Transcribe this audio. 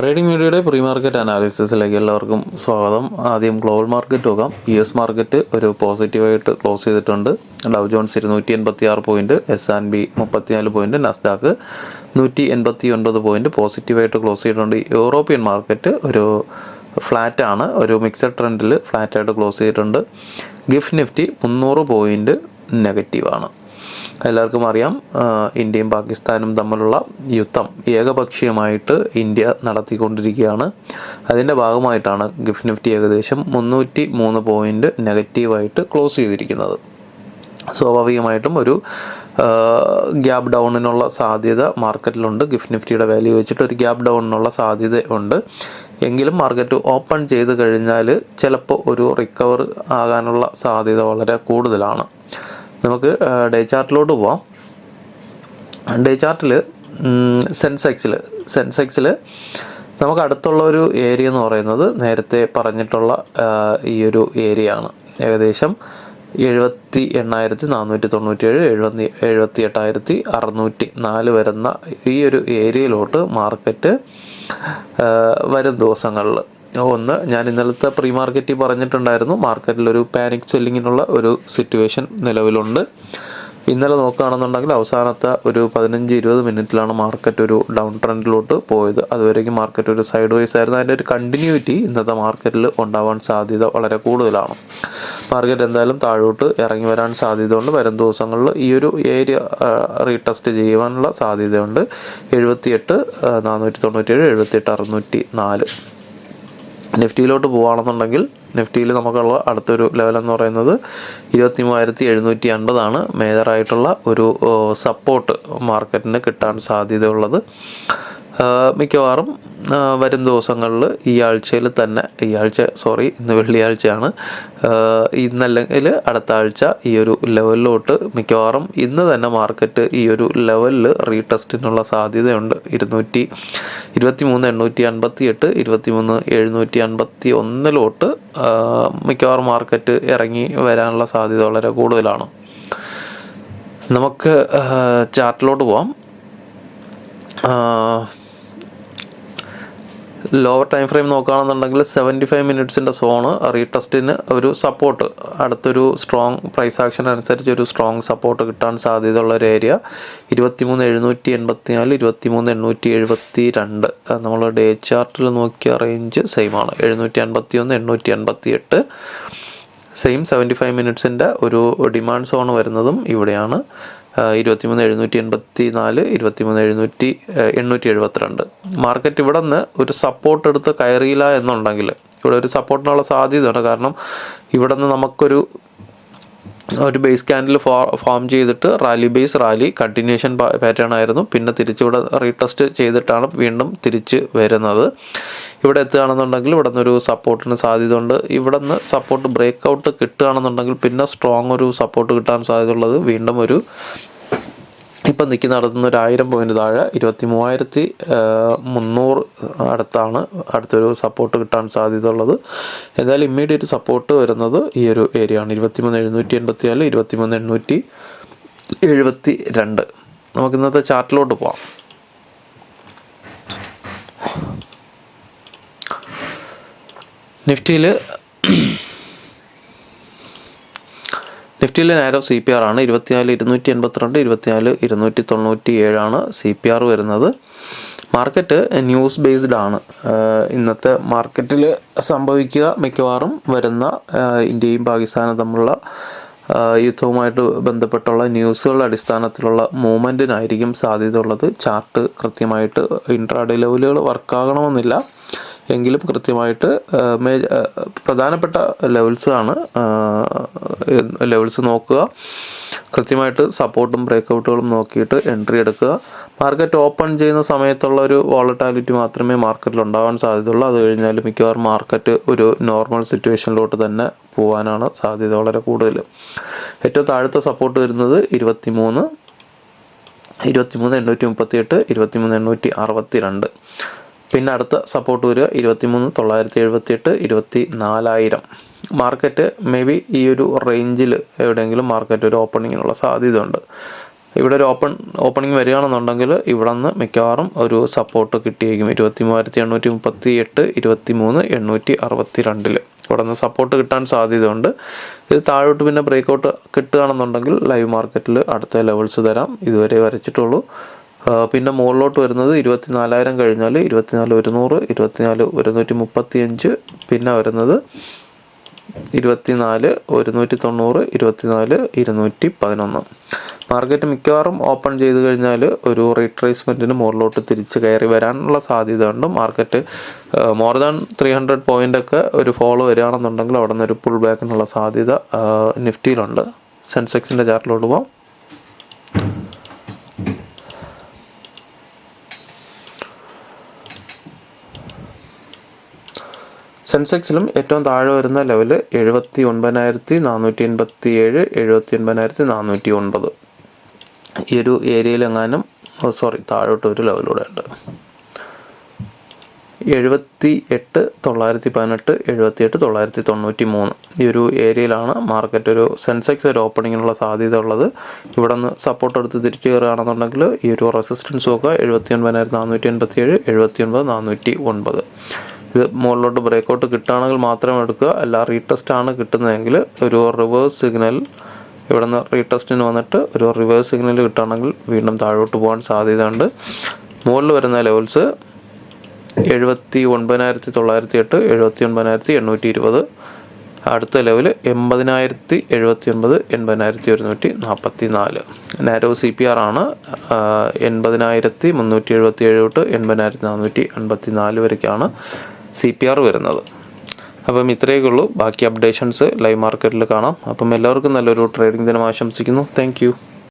Trading മീഡിയയുടെ pre market അനാലിസിസിലേക്ക് എല്ലാവർക്കും സ്വാഗതം. ആദ്യം ഗ്ലോബൽ മാർക്കറ്റ് നോക്കാം. US മാർക്കറ്റ് ഒരു പോസിറ്റീവായിട്ട് ക്ലോസ് ചെയ്തിട്ടുണ്ട്. Dow Jones 286 point, S&P 34 point, Nasdaq 189 point പോസിറ്റീവായിട്ട് ക്ലോസ് ചെയ്തിട്ടുണ്ട്. യൂറോപ്യൻ മാർക്കറ്റ് ഒരു ഫ്ലാറ്റ് ആണ്, ഒരു മിക്സഡ് ട്രെൻഡിൽ ഫ്ലാറ്റായിട്ട് ക്ലോസ് ചെയ്തിട്ടുണ്ട്. ഗിഫ്റ്റ് നിഫ്റ്റി 300 പോയിന്റ് നെഗറ്റീവാണ്. എല്ലാവർക്കും അറിയാം, ഇന്ത്യയും പാകിസ്ഥാനും തമ്മിലുള്ള യുദ്ധം ഏകപക്ഷീയമായിട്ട് ഇന്ത്യ നടത്തിക്കൊണ്ടിരിക്കുകയാണ്. അതിൻ്റെ ഭാഗമായിട്ടാണ് ഗിഫ്റ്റ് നിഫ്റ്റി ഏകദേശം 303 പോയിന്റ് നെഗറ്റീവായിട്ട് ക്ലോസ് ചെയ്തിരിക്കുന്നത്. സ്വാഭാവികമായിട്ടും ഒരു ഗ്യാപ്പ് ഡൗണിനുള്ള സാധ്യത മാർക്കറ്റിലുണ്ട്. ഗിഫ്റ്റ് നിഫ്റ്റിയുടെ വാല്യൂ വെച്ചിട്ട് ഒരു ഗ്യാപ്പ് ഡൗണിനുള്ള സാധ്യത ഉണ്ട്. എങ്കിലും മാർക്കറ്റ് ഓപ്പൺ ചെയ്ത് കഴിഞ്ഞാൽ ചിലപ്പോൾ ഒരു റിക്കവർ ആകാനുള്ള സാധ്യത വളരെ കൂടുതലാണ്. നമുക്ക് ഡേ ചാർട്ടിലോട്ട് പോവാം. ഡേ ചാർട്ടിൽ സെൻസെക്സിൽ നമുക്ക് അടുത്തുള്ള ഒരു ഏരിയ എന്ന് പറയുന്നത് നേരത്തെ പറഞ്ഞിട്ടുള്ള ഈ ഒരു ഏരിയ ആണ്. ഏകദേശം 78,497, 78,604 വരുന്ന ഈ ഒരു ഏരിയയിലോട്ട് മാർക്കറ്റ് വരും ദിവസങ്ങളിൽ ഞാൻ ഇന്നലത്തെ പ്രീ മാർക്കറ്റിൽ പറഞ്ഞിട്ടുണ്ടായിരുന്നു, മാർക്കറ്റിലൊരു പാനിക് സെല്ലിങ്ങിനുള്ള ഒരു സിറ്റുവേഷൻ നിലവിലുണ്ട്. ഇന്നലെ നോക്കുകയാണെന്നുണ്ടെങ്കിൽ അവസാനത്തെ ഒരു 15-20 മിനിറ്റിലാണ് മാർക്കറ്റ് ഒരു ഡൗൺ ട്രെൻഡിലോട്ട് പോയത്. അതുവരേക്കും മാർക്കറ്റ് ഒരു സൈഡ് വൈസ് ആയിരുന്നു. അതിൻ്റെ ഒരു കണ്ടിന്യൂറ്റി ഇന്നത്തെ മാർക്കറ്റിൽ ഉണ്ടാവാൻ സാധ്യത വളരെ കൂടുതലാണ്. മാർക്കറ്റ് എന്തായാലും താഴോട്ട് ഇറങ്ങി വരാൻ സാധ്യതയുണ്ട്. വരും ദിവസങ്ങളിൽ ഈ ഒരു ഏരിയ റീടെസ്റ്റ് ചെയ്യുവാനുള്ള സാധ്യതയുണ്ട്. 78,497, 78,604. നിഫ്റ്റിയിലോട്ട് പോകുകയാണെന്നുണ്ടെങ്കിൽ നിഫ്റ്റിയിൽ നമുക്കുള്ള അടുത്തൊരു ലെവലെന്ന് പറയുന്നത് 23,750 മേജറായിട്ടുള്ള ഒരു സപ്പോർട്ട് മാർക്കറ്റിന് കിട്ടാൻ സാധ്യതയുള്ളത്. മിക്കവാറും വരും ദിവസങ്ങളിൽ ഇന്ന് വെള്ളിയാഴ്ചയാണ്, ഇന്നല്ലെങ്കിൽ അടുത്ത ആഴ്ച ഈ ഒരു ലെവലിലോട്ട് മിക്കവാറും ഇന്ന് തന്നെ മാർക്കറ്റ് ഈ ഒരു ലെവലിൽ റീടെസ്റ്റിനുള്ള സാധ്യതയുണ്ട്. 23,858, 23,751 മിക്കവാറും മാർക്കറ്റ് ഇറങ്ങി വരാനുള്ള സാധ്യത വളരെ കൂടുതലാണ്. നമുക്ക് ചാർട്ടിലോട്ട് പോവാം. ലോവർ ടൈം ഫ്രെയിം നോക്കുകയാണെന്നുണ്ടെങ്കിൽ 75 മിനിറ്റ്സിൻ്റെ സോണ് റീടെസ്റ്റിന് ഒരു സപ്പോർട്ട്, അടുത്തൊരു സ്ട്രോങ് പ്രൈസ് ആക്ഷൻ അനുസരിച്ച് ഒരു സ്ട്രോങ് സപ്പോർട്ട് കിട്ടാൻ സാധ്യതയുള്ള ഒരു ഏരിയ 23,784, 23,872. നമ്മൾ ഡേ ചാർട്ടിൽ നോക്കിയ റേഞ്ച് സെയിം ആണ്, 751, 888. സെയിം 75 മിനിറ്റ്സിൻ്റെ ഒരു ഡിമാൻഡ് സോൺ വരുന്നതും ഇവിടെയാണ്. 23,784, 23,872. മാർക്കറ്റ് ഇവിടെ നിന്ന് ഒരു സപ്പോർട്ട് എടുത്ത് കയറിയില്ല എന്നുണ്ടെങ്കിൽ ഇവിടെ ഒരു സപ്പോർട്ടിനുള്ള സാധ്യതയുണ്ട്. കാരണം ഇവിടെ നിന്ന് നമുക്കൊരു ബേസ് ക്യാൻഡിൽ ഫോം ചെയ്തിട്ട് റാലി കണ്ടിന്യൂഷൻ പാറ്റേൺ ആയിരുന്നു. പിന്നെ തിരിച്ചിവിടെ റീടെസ്റ്റ് ചെയ്തിട്ടാണ് വീണ്ടും തിരിച്ച് വരുന്നത്. ഇവിടെ എത്തുകയാണെന്നുണ്ടെങ്കിൽ ഇവിടെ നിന്നൊരു സപ്പോർട്ടിന് സാധ്യത ഉണ്ട്. ഇവിടെ നിന്ന് സപ്പോർട്ട് ബ്രേക്ക് ഔട്ട് കിട്ടുകയാണെന്നുണ്ടെങ്കിൽ പിന്നെ സ്ട്രോങ് ഒരു സപ്പോർട്ട് കിട്ടാൻ സാധ്യതയുള്ളത് വീണ്ടും ഒരു ഇപ്പം നിൽക്കുന്ന അടുത്തുനിന്ന് 1000 പോയിന്റ് താഴെ 23,300 അടുത്താണ് അടുത്തൊരു സപ്പോർട്ട് കിട്ടാൻ സാധ്യത ഉള്ളത്. എന്തായാലും ഇമ്മീഡിയറ്റ് സപ്പോർട്ട് വരുന്നത് ഈ ഒരു ഏരിയ ആണ്, 23,784, 23,872. നമുക്ക് ഇന്നത്തെ ചാർട്ടിലോട്ട് പോവാം. നിഫ്റ്റിയിൽ നാരോ CPR ആണ് 24,282, 24,297 CPR വരുന്നത്. മാർക്കറ്റ് ന്യൂസ് ബേസ്ഡ് ആണ്. ഇന്നത്തെ മാർക്കറ്റിൽ സംഭവിക്കുക മിക്കവാറും വരുന്ന ഇന്ത്യയും പാകിസ്ഥാനും തമ്മിലുള്ള യുദ്ധവുമായിട്ട് ബന്ധപ്പെട്ടുള്ള ന്യൂസുകളുടെ അടിസ്ഥാനത്തിലുള്ള മൂവ്മെൻറ്റിനായിരിക്കും സാധ്യത ഉള്ളത്. ചാർട്ട് കൃത്യമായിട്ട് ഇൻട്രാഡേ ലെവലുകൾ വർക്കാകണമെന്നില്ല, എങ്കിലും കൃത്യമായിട്ട് പ്രധാനപ്പെട്ട ലെവൽസ് നോക്കുക. കൃത്യമായിട്ട് സപ്പോർട്ടും ബ്രേക്കൗട്ടുകളും നോക്കിയിട്ട് എൻട്രി എടുക്കുക. മാർക്കറ്റ് ഓപ്പൺ ചെയ്യുന്ന സമയത്തുള്ള ഒരു വോളറ്റാലിറ്റി മാത്രമേ മാർക്കറ്റിൽ ഉണ്ടാകാൻ സാധ്യതയുള്ളൂ. അത് കഴിഞ്ഞാൽ മിക്കവാറും മാർക്കറ്റ് ഒരു നോർമൽ സിറ്റുവേഷനിലോട്ട് തന്നെ പോകാനാണ് സാധ്യത വളരെ കൂടുതൽ. ഏറ്റവും താഴത്തെ സപ്പോർട്ട് വരുന്നത് 23,838, 23,862. പിന്നെ അടുത്ത സപ്പോർട്ട് വരിക 23,978, 24,000. മാർക്കറ്റ് മേ ബി ഈ ഒരു റേഞ്ചിൽ എവിടെയെങ്കിലും മാർക്കറ്റ് ഒരു ഓപ്പണിങ്ങിനുള്ള സാധ്യത ഉണ്ട്. ഇവിടെ ഒരു ഓപ്പണിംഗ് വരികയാണെന്നുണ്ടെങ്കിൽ ഇവിടെ നിന്ന് മിക്കവാറും ഒരു സപ്പോർട്ട് കിട്ടിയേക്കും 23,838, 23,862 ഇവിടെ നിന്ന് സപ്പോർട്ട് കിട്ടാൻ സാധ്യതയുണ്ട്. ഇത് താഴോട്ട് പിന്നെ ബ്രേക്കൗട്ട് കിട്ടുകയാണെന്നുണ്ടെങ്കിൽ ലൈവ് മാർക്കറ്റിൽ അടുത്ത ലെവൽസ് തരാം. ഇതുവരെ വരച്ചിട്ടുള്ളൂ. പിന്നെ മുകളിലോട്ട് വരുന്നത് 24,000 കഴിഞ്ഞാൽ 24,100, 24,135, പിന്നെ വരുന്നത് 24,190, 24,211. മാർക്കറ്റ് മിക്കവാറും ഓപ്പൺ ചെയ്ത് കഴിഞ്ഞാൽ ഒരു റീട്രേസ്മെൻറ്റിന് മുകളിലോട്ട് തിരിച്ച് കയറി വരാനുള്ള സാധ്യത ഉണ്ട്. മാർക്കറ്റ് മോർ ദാൻ 300 പോയിൻ്റൊക്കെ ഒരു ഫോളോ വരികയാണെന്നുണ്ടെങ്കിൽ അവിടെ നിന്ന് ഒരു പുൾ ബാക്കിനുള്ള സാധ്യത നിഫ്റ്റിയിലുണ്ട്. സെൻസെക്സിൻ്റെ ചാർട്ടിലോട്ട് പോകാം. സെൻസെക്സിലും ഏറ്റവും താഴെ വരുന്ന ലെവൽ 79,487, 79,409. ഈ ഒരു ഏരിയയിലെങ്ങാനും താഴോട്ട് ഒരു ലെവലൂടെ ഉണ്ട്. 78,918, 78,993 ഈ ഒരു ഏരിയയിലാണ് മാർക്കറ്റ് ഒരു സെൻസെക്സ് ഒരു ഓപ്പണിങ്ങിനുള്ള സാധ്യത ഉള്ളത്. ഇവിടെ നിന്ന് സപ്പോർട്ട് എടുത്ത് തിരിച്ചു കയറുകയാണെന്നുണ്ടെങ്കിൽ ഈ ഒരു റെസിസ്റ്റൻസ് നോക്കുക 79,487, 79,409. ഇത് മുകളിലോട്ട് ബ്രേക്കൗട്ട് കിട്ടുകയാണെങ്കിൽ മാത്രം എടുക്കുക. അല്ല റീടെസ്റ്റ് ആണ് കിട്ടുന്നതെങ്കിൽ ഒരു റിവേഴ്സ് സിഗ്നൽ ഇവിടെ നിന്ന് റീടെസ്റ്റിന് വന്നിട്ട് ഒരു റിവേഴ്സ് സിഗ്നൽ കിട്ടുകയാണെങ്കിൽ വീണ്ടും താഴോട്ട് പോകാൻ സാധ്യതയുണ്ട്. മുകളിൽ വരുന്ന ലെവൽസ് 79,908, 79,820. അടുത്ത ലെവൽ 80,079, 80,144. നാരോ CPR ആണ് 80,377 തൊട്ട് 80,454 വരയ്ക്കാണ് CPR വരുന്നത്. അപ്പം ഇത്രയൊക്കെ ഉള്ളൂ. ബാക്കി അപ്ഡേഷൻസ് ലൈവ് മാർക്കറ്റിൽ കാണാം. അപ്പം എല്ലാവർക്കും നല്ലൊരു ട്രേഡിംഗ് ദിനം ആശംസിക്കുന്നു. Thank you.